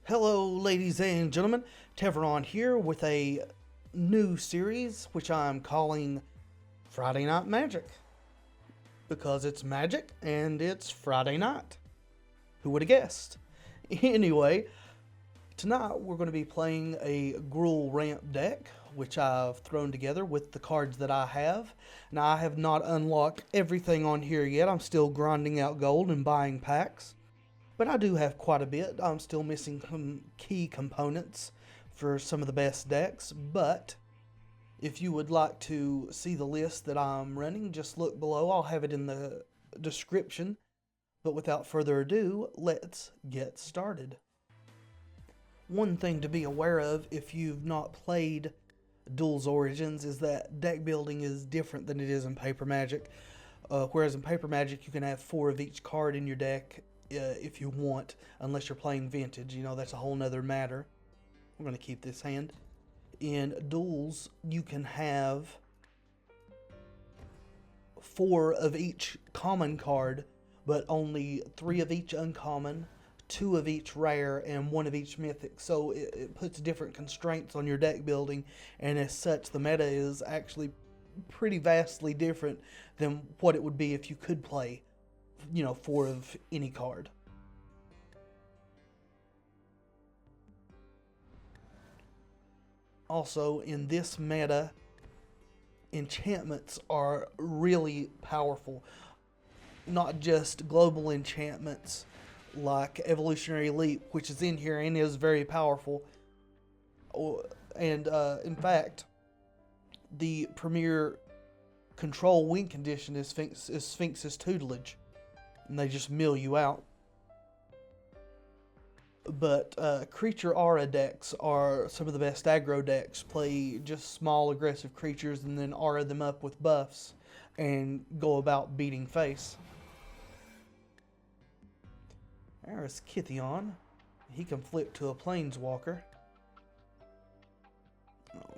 Hello, ladies and gentlemen. Tevaron here with a new series, which I'm calling Friday Night Magic. Because it's magic and it's Friday night. Who would have guessed? Anyway, tonight we're going to be playing a Gruul ramp deck, which I've thrown together with the cards that I have. Now, I have not unlocked everything on here yet. I'm still grinding out gold and buying packs. But I do have quite a bit. I'm still missing some key components for some of the best decks. But if you would like to see the list that I'm running, just look below. I'll have it in the description. But without further ado, let's get started. One thing to be aware of if you've not played Duels Origins is that deck building is different than it is in Paper Magic. Whereas in Paper Magic you can have 4 of each card in your deck if you want, unless you're playing Vintage. You know, that's a whole nother matter. We're going to keep this hand. In Duels, you can have 4 of each common card, but only 3 of each uncommon, 2 of each rare, and 1 of each mythic. So it puts different constraints on your deck building, and as such, the meta is actually pretty vastly different than what it would be if you could play, 4 of any card. Also, in this meta, enchantments are really powerful. Not just global enchantments like Evolutionary Leap, which is in here and is very powerful. And in fact, the premier control win condition is Sphinx's Tutelage. And they just mill you out. But creature aura decks are some of the best aggro decks. Play just small aggressive creatures and then aura them up with buffs and go about beating face. There's Kithion. He can flip to a Planeswalker.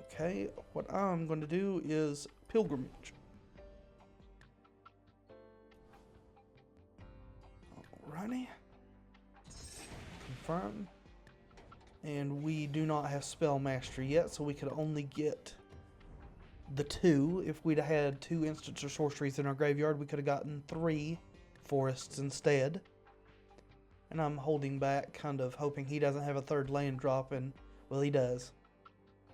Okay, what I'm going to do is Pilgrimage. Alrighty. Confirm. And we do not have Spell Mastery yet, so we could only get the 2. If we'd have had 2 instants or sorceries in our graveyard, we could have gotten 3 Forrests instead. And I'm holding back, kind of hoping he doesn't have a 3rd land drop, and, well, he does.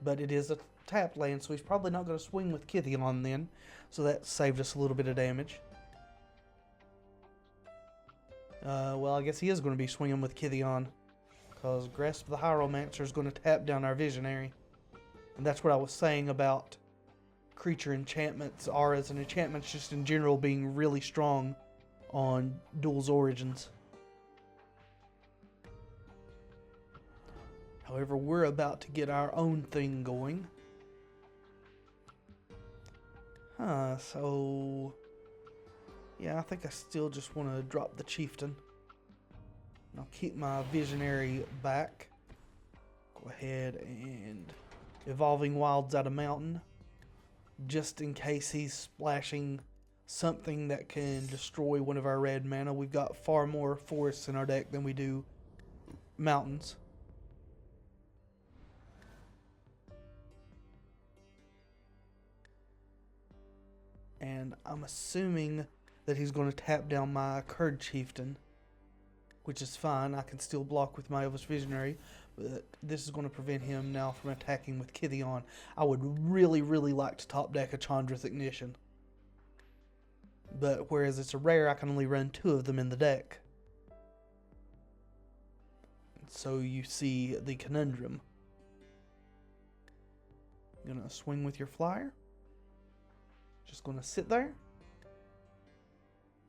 But it is a tapped land, so he's probably not going to swing with Kithion then, so that saved us a little bit of damage. Well, I guess he is going to be swinging with Kithion, because Grasp of the Hieromancer is going to tap down our Visionary. And that's what I was saying about creature enchantments, auras, and enchantments just in general being really strong on Duels Origins. However, we're about to get our own thing going. So yeah, I think I still just want to drop the Chieftain. I'll keep my Visionary back. Go ahead and Evolving Wilds out of Mountain, just in case he's splashing something that can destroy one of our red mana. We've got far more forests in our deck than we do mountains. And I'm assuming that he's going to tap down my Kird Chieftain, which is fine. I can still block with my Elvish Visionary, but this is going to prevent him now from attacking with Kithion. I would really, really like to top deck a Chandra's Ignition. But whereas it's a rare, I can only run 2 of them in the deck. So you see the conundrum. You're going to swing with your flyer. Just going to sit there.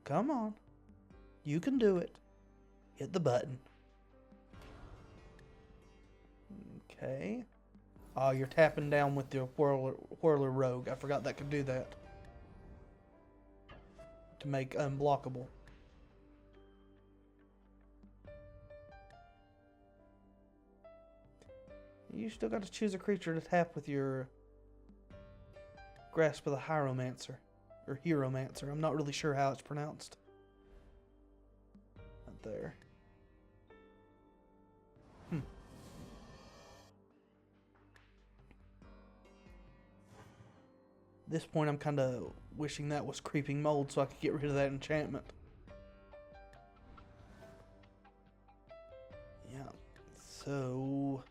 Come on. You can do it. Hit the button. Okay. Oh, you're tapping down with your Whirler Rogue. I forgot that could do that. To make unblockable. You still got to choose a creature to tap with your Grasp of the Hieromancer. Or Hieromancer. I'm not really sure how it's pronounced. Right there. At this point, I'm kind of wishing that was Creeping Mold so I could get rid of that enchantment. Yeah, so...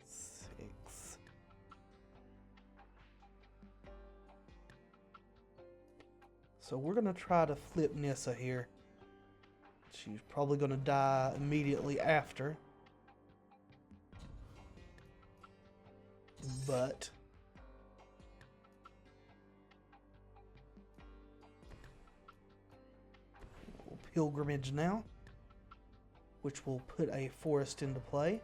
6. So we're going to try to flip Nissa here. She's probably going to die immediately after. But we'll pilgrimage now, which will put a forest into play.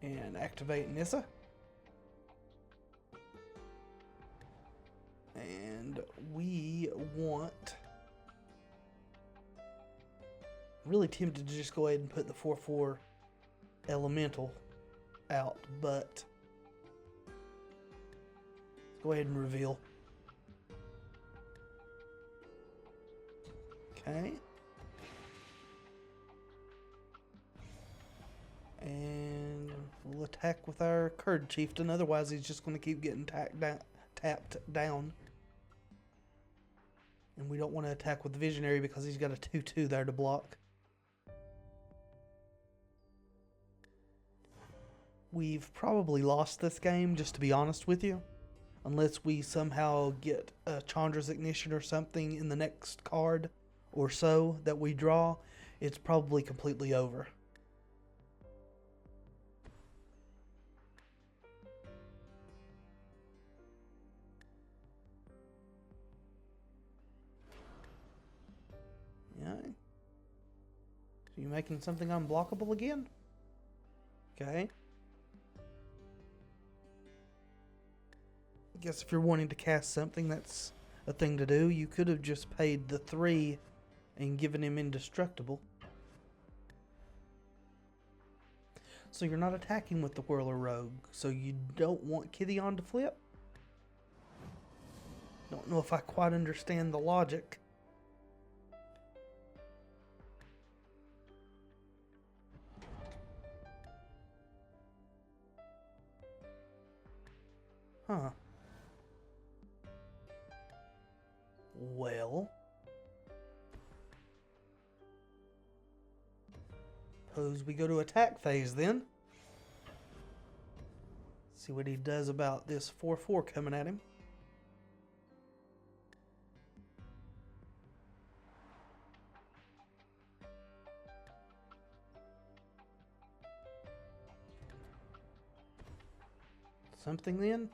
And activate Nissa. And we want... really tempted to just go ahead and put the 4/4 elemental out, but let's go ahead and reveal. Okay. And we'll attack with our Kird Chieftain, otherwise he's just going to keep getting tapped down. And we don't want to attack with the Visionary because he's got a 2/2 there to block. We've probably lost this game, just to be honest with you. Unless we somehow get a Chandra's Ignition or something in the next card or so that we draw, it's probably completely over. Yeah. So you making something unblockable again? Okay. I guess if you're wanting to cast something, that's a thing to do. You could have just paid the 3 and given him indestructible. So you're not attacking with the Whirler Rogue, so you don't want Kithion to flip? Don't know if I quite understand the logic. Huh. Well, suppose we go to attack phase then. See what he does about this 4/4 coming at him. Something then?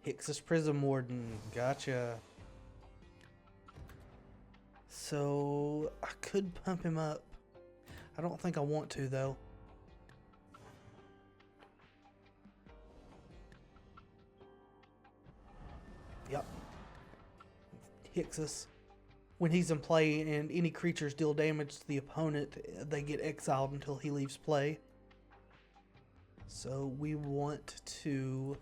Hixus Prism Warden. Gotcha. So, I could pump him up. I don't think I want to, though. Yep. Hixus. When he's in play and any creatures deal damage to the opponent, they get exiled until he leaves play. So, we want to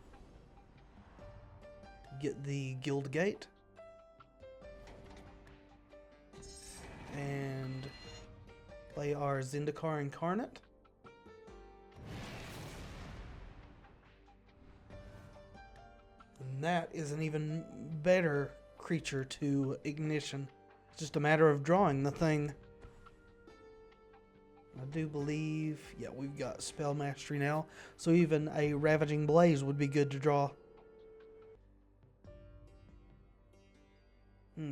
get the Guildgate. And play our Zendikar Incarnate. And that is an even better creature to Ignition. It's just a matter of drawing the thing. I do believe, yeah, we've got Spell Mastery now. So even a Ravaging Blaze would be good to draw.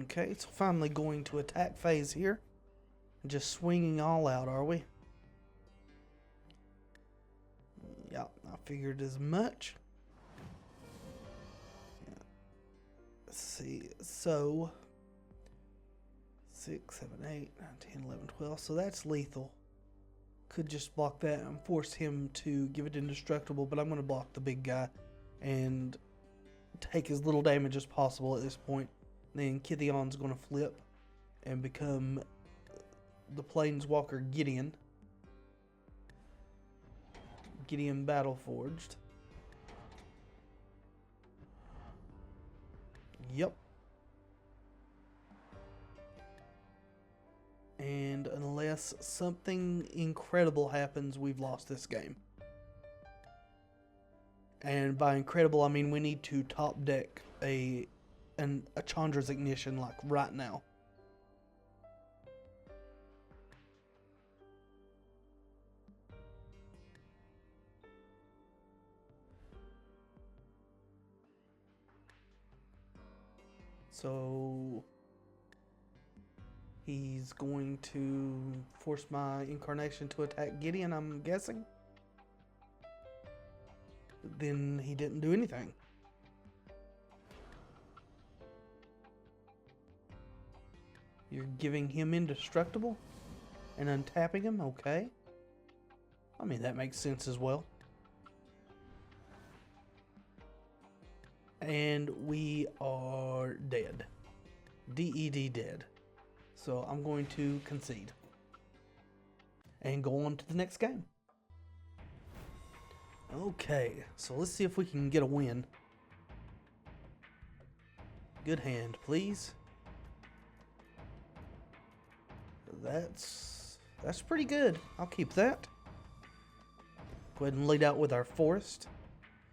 Okay, so finally going to attack phase here. Just swinging all out, are we? Yeah, I figured as much. Yeah. Let's see, so 6, 7, 8, 9, 10, 11, 12. So that's lethal. Could just block that and force him to give it indestructible, but I'm going to block the big guy and take as little damage as possible at this point. Then Kithion's going to flip and become the Planeswalker Gideon. Gideon Battleforged. Yep. And unless unless something incredible happens, we've lost this game. And by incredible, I mean we need to top deck a Chandra's Ignition like right now. So he's going to force my incarnation to attack Gideon, I'm guessing. Then he didn't do anything. You're giving him indestructible and untapping him? Okay. I mean, that makes sense as well. And we are dead. DED dead. So I'm going to concede. And go on to the next game. Okay, so let's see if we can get a win. Good hand, please. That's pretty good. I'll keep that. Go ahead and lead out with our Forrest.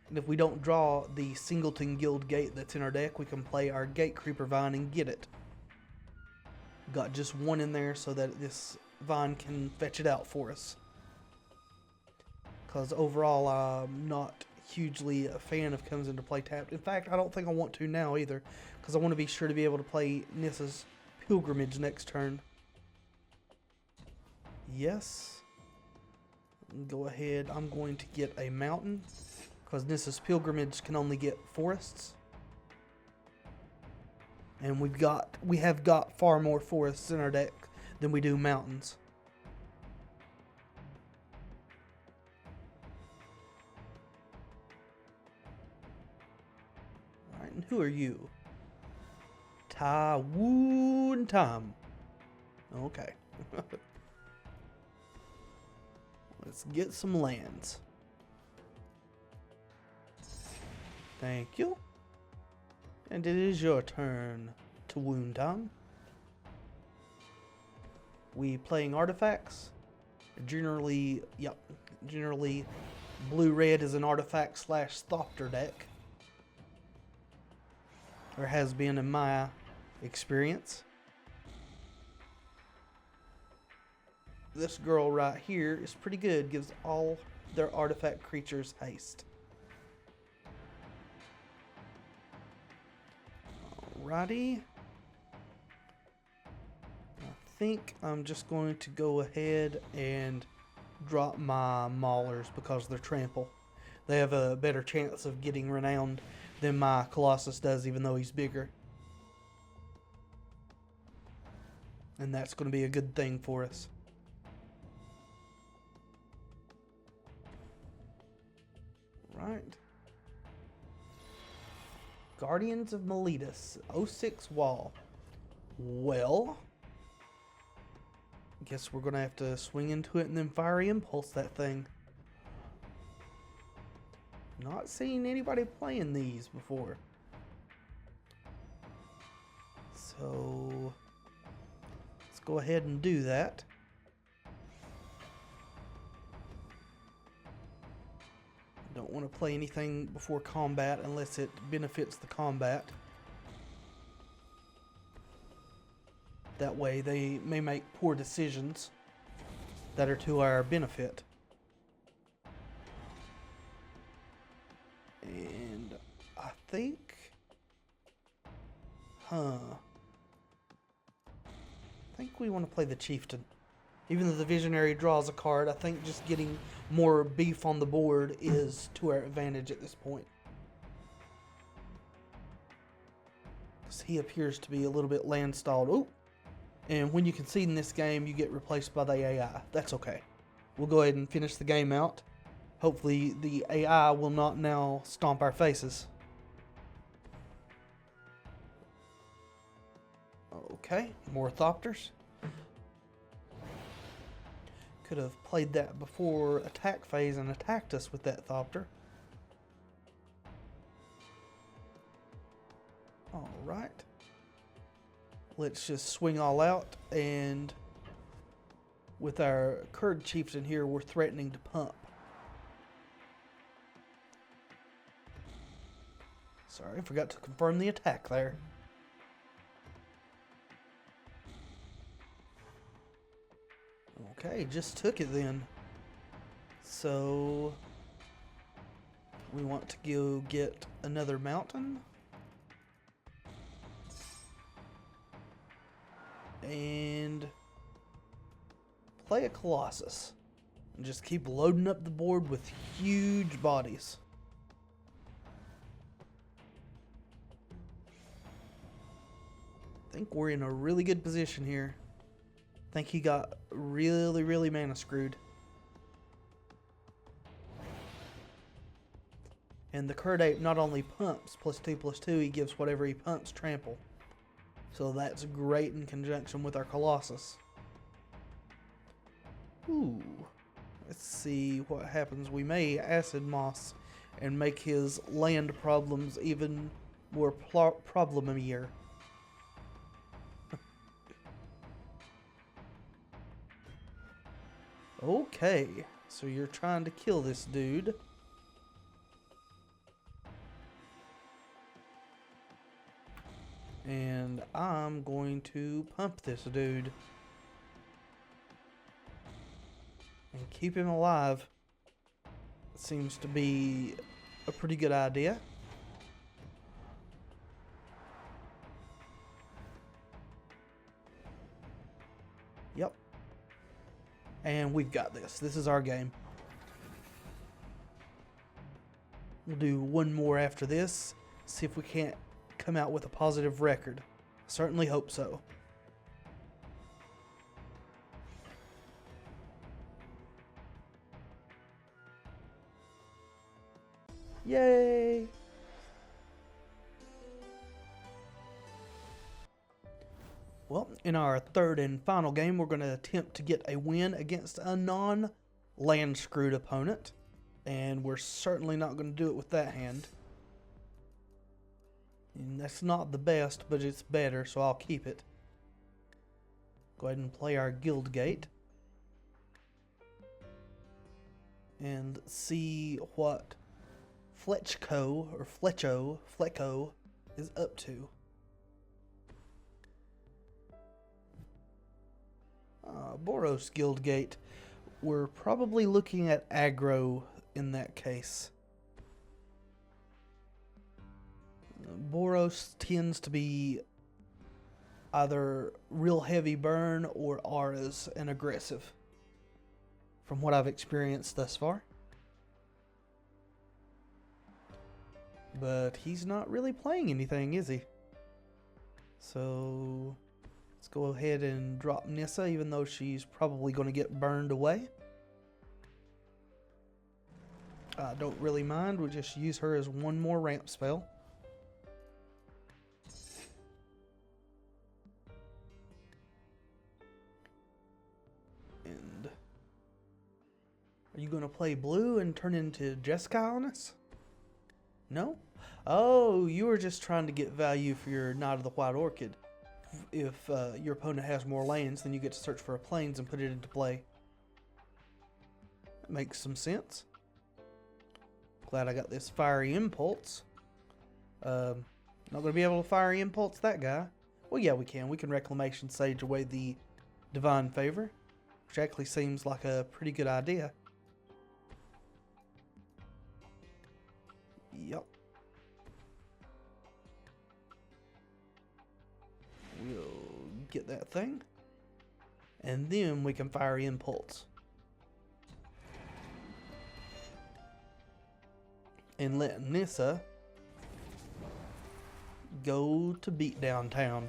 And if we don't draw the Singleton Guildgate that's in our deck, we can play our Gatecreeper Vine and get it. Got just one in there so that this Vine can fetch it out for us. Because overall, I'm not hugely a fan of comes into play tapped. In fact, I don't think I want to now either. Because I want to be sure to be able to play Nissa's Pilgrimage next turn. Yes. Go ahead. I'm going to get a mountain. Because Nissa's Pilgrimage can only get forests. And we have got far more forests in our deck than we do mountains. Alright, and who are you? Tawoon Tom. Okay. Let's get some lands. Thank you. And it is your turn to wound Tom. We playing artifacts. Generally blue-red is an artifact / Thopter deck. Or has been in my experience. This girl right here is pretty good. Gives all their artifact creatures haste. Alrighty. I think I'm just going to go ahead and drop my Maulers because they're trample. They have a better chance of getting renowned than my Colossus does, even though he's bigger. And that's going to be a good thing for us. Right. Guardians of Meletus, 06 wall. Well, guess we're going to have to swing into it and then Fiery Impulse that thing. Not seen anybody playing these before. So, let's go ahead and do that. Don't want to play anything before combat unless it benefits the combat. That way they may make poor decisions that are to our benefit. And I think... I think we want to play the Chieftain. Even though the Visionary draws a card, I think just getting more beef on the board is to our advantage at this point. Because he appears to be a little bit land stalled. Ooh! And when you concede in this game, you get replaced by the AI. That's okay. We'll go ahead and finish the game out. Hopefully the AI will not now stomp our faces. Okay, more Thopters. Could have played that before attack phase and attacked us with that Thopter. Alright. Let's just swing all out and with our Kird Chieftain here, we're threatening to pump. Sorry, forgot to confirm the attack there. Okay, just took it then. So we want to go get another mountain. And play a Colossus. And just keep loading up the board with huge bodies. I think we're in a really good position here. I think he got really mana screwed. And the Kird Ape not only pumps +2/+2, he gives whatever he pumps trample. So that's great in conjunction with our Colossus. Ooh. Let's see what happens. We may Acid-Moss and make his land problems even more problemier. Okay, so you're trying to kill this dude. And I'm going to pump this dude. And keep him alive. Seems to be a pretty good idea. Yep. And we've got this. This is our game. We'll do one more after this. See if we can't come out with a positive record. Certainly hope so. Yay! Well, in our third and final game, we're going to attempt to get a win against a non-land screwed opponent. And we're certainly not going to do it with that hand. And that's not the best, but it's better, so I'll keep it. Go ahead and play our Guildgate. And see what Fletcho is up to. Boros Guildgate. We're probably looking at aggro in that case. Boros tends to be either real heavy burn or auras and aggressive, from what I've experienced thus far. But he's not really playing anything, is he? So let's go ahead and drop Nissa, even though she's probably going to get burned away. I don't really mind. We'll just use her as one more ramp spell. And are you going to play blue and turn into Jessica on us? No? Oh, you were just trying to get value for your Knight of the White Orchid. If your opponent has more lands, then you get to search for a plains and put it into play. That makes some sense. Glad I got this Fiery Impulse. Not going to be able to Fiery Impulse that guy. Well, yeah, we can. We can Reclamation Sage away the Divine Favor, which actually seems like a pretty good idea. Yep. We'll get that thing. And then we can Fiery Impulse. And let Nissa go to beat downtown.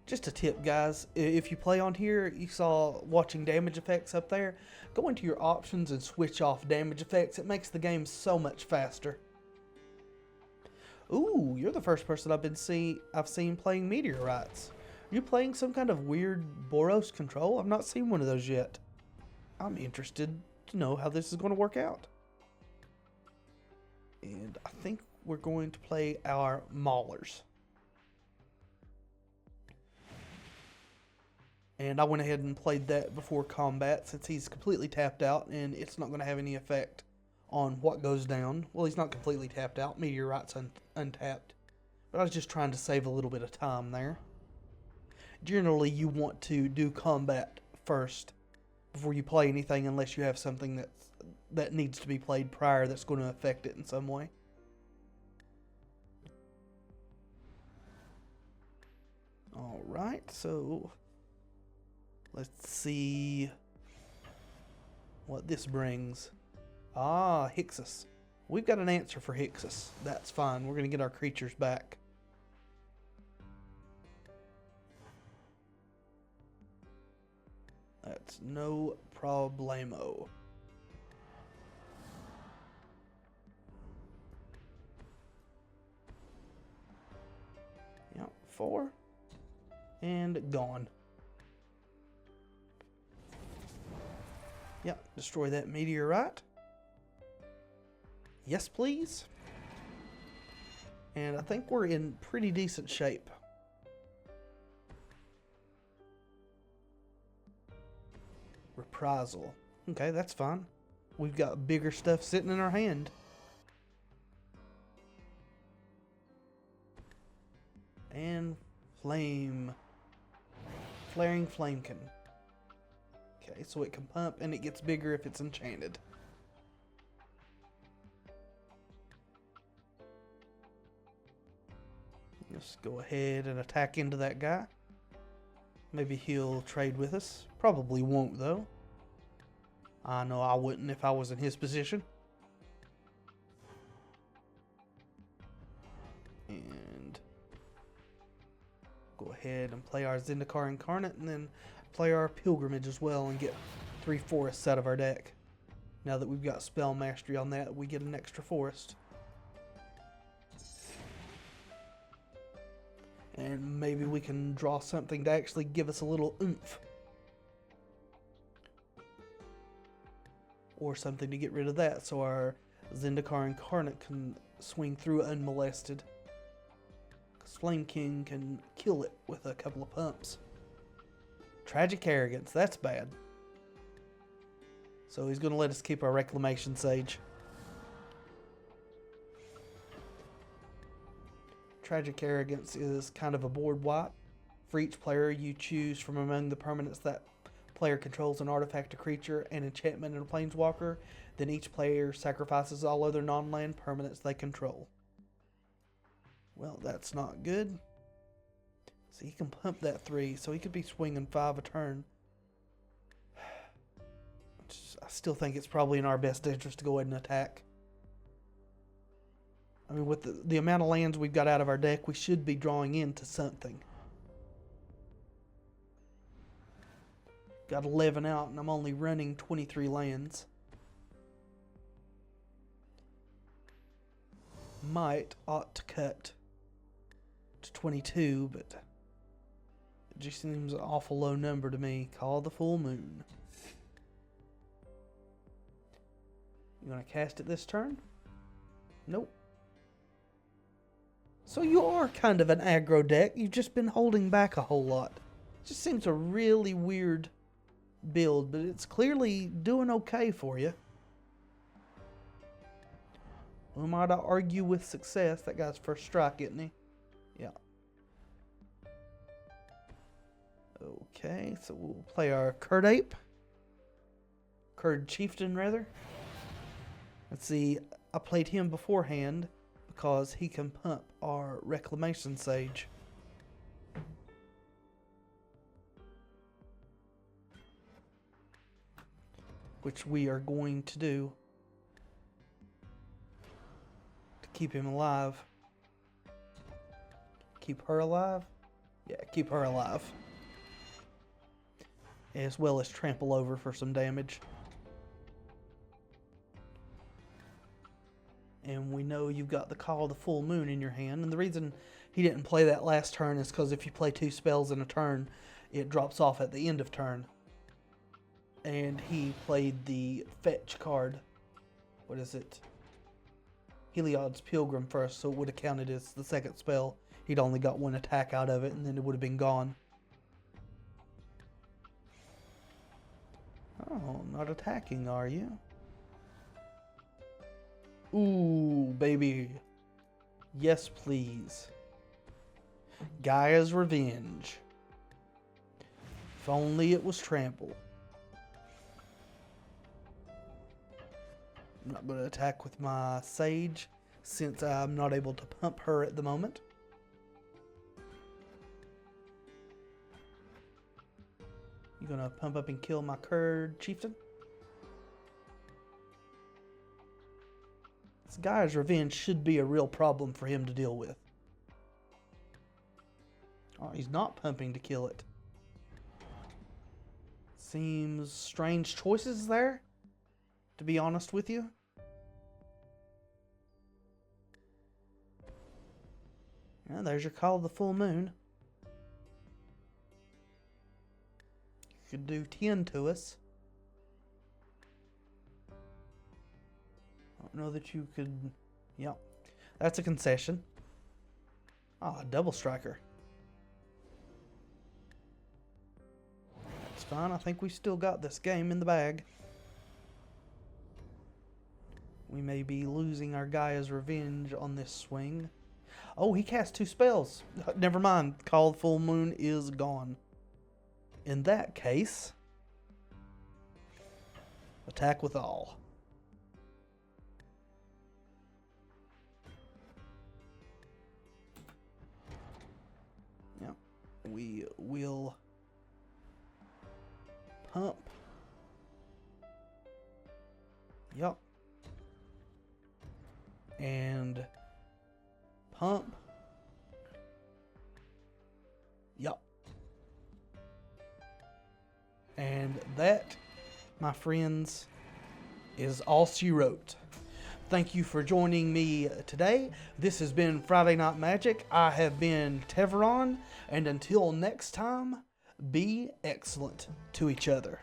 Just a tip, guys, if you play on here, you saw watching damage effects up there, go into your options and switch off damage effects. It makes the game so much faster. Ooh, you're the first person I've seen playing Meteorites. Are you playing some kind of weird Boros control? I've not seen one of those yet. I'm interested to know how this is going to work out. And I think we're going to play our Maulers. And I went ahead and played that before combat since he's completely tapped out and it's not going to have any effect on what goes down. Well, he's not completely tapped out. Meteorite's untapped. But I was just trying to save a little bit of time there. Generally, you want to do combat first before you play anything unless you have something that needs to be played prior that's going to affect it in some way. Alright, so let's see what this brings. Ah, Hixus. We've got an answer for Hixus. That's fine. We're going to get our creatures back. That's no problemo. Yep, 4. And gone. Yep, destroy that meteorite. Yes, please. And I think we're in pretty decent shape. Reprisal. Okay, that's fine. We've got bigger stuff sitting in our hand. And flame. Flaring Flamekin. Okay, so it can pump and it gets bigger if it's enchanted. Let's go ahead and attack into that guy. Maybe he'll trade with us. Probably won't, though. I know I wouldn't if I was in his position. And go ahead and play our Zendikar Incarnate and then play our Pilgrimage as well and get 3 forests out of our deck. Now that we've got Spell Mastery on that, we get an extra forest. And maybe we can draw something to actually give us a little oomph. Or something to get rid of that so our Zendikar Incarnate can swing through unmolested. Because Flame King can kill it with a couple of pumps. Tragic Arrogance, that's bad. So he's going to let us keep our Reclamation Sage. Tragic Arrogance is kind of a board wipe. For each player, you choose from among the permanents that player controls an artifact, a creature, an enchantment, and a planeswalker. Then each player sacrifices all other non-land permanents they control. Well, that's not good. So he can pump that 3, so he could be swinging 5 a turn. I still think it's probably in our best interest to go ahead and attack. I mean, with the amount of lands we've got out of our deck, we should be drawing into something. Got 11 out, and I'm only running 23 lands. Ought to cut to 22, but it just seems an awful low number to me. Call the full moon. You gonna cast it this turn? Nope. So you are kind of an aggro deck. You've just been holding back a whole lot. It just seems a really weird build, but it's clearly doing okay for you. Who might I argue with success? That guy's first strike, isn't he? Yeah. Okay, so we'll play our Kird Chieftain, rather. Let's see, I played him beforehand because he can pump our Reclamation Sage. Which we are going to do to keep him alive. Keep her alive? Yeah, keep her alive. As well as trample over for some damage. And we know you've got the Call of the Full Moon in your hand. And the reason he didn't play that last turn is because if you play 2 spells in a turn, it drops off at the end of turn. And he played the Fetch card. What is it? Heliod's Pilgrim first, so it would have counted as the second spell. He'd only got one attack out of it, and then it would have been gone. Oh, not attacking, are you? Ooh, baby. Yes, please. Gaea's Revenge. If only it was trample. I'm not going to attack with my Sage, since I'm not able to pump her at the moment. You gonna pump up and kill my Kird Chieftain? This Gaea's Revenge should be a real problem for him to deal with. Oh, he's not pumping to kill it. Seems strange choices there, to be honest with you. Yeah, there's your Call of the Full Moon. You could do 10 to us. I don't know that you could... Yep. That's a concession. Ah, a double striker. That's fine. I think we still got this game in the bag. We may be losing our Gaea's Revenge on this swing. Oh, he cast 2 spells. Never mind. Call of the Full Moon is gone. In that case, attack with all. Yep. We will pump. Yep. And pump. Yep. And that, my friends, is all she wrote. Thank you for joining me today. This has been Friday Night Magic. I have been Tevaron, and until next time, be excellent to each other.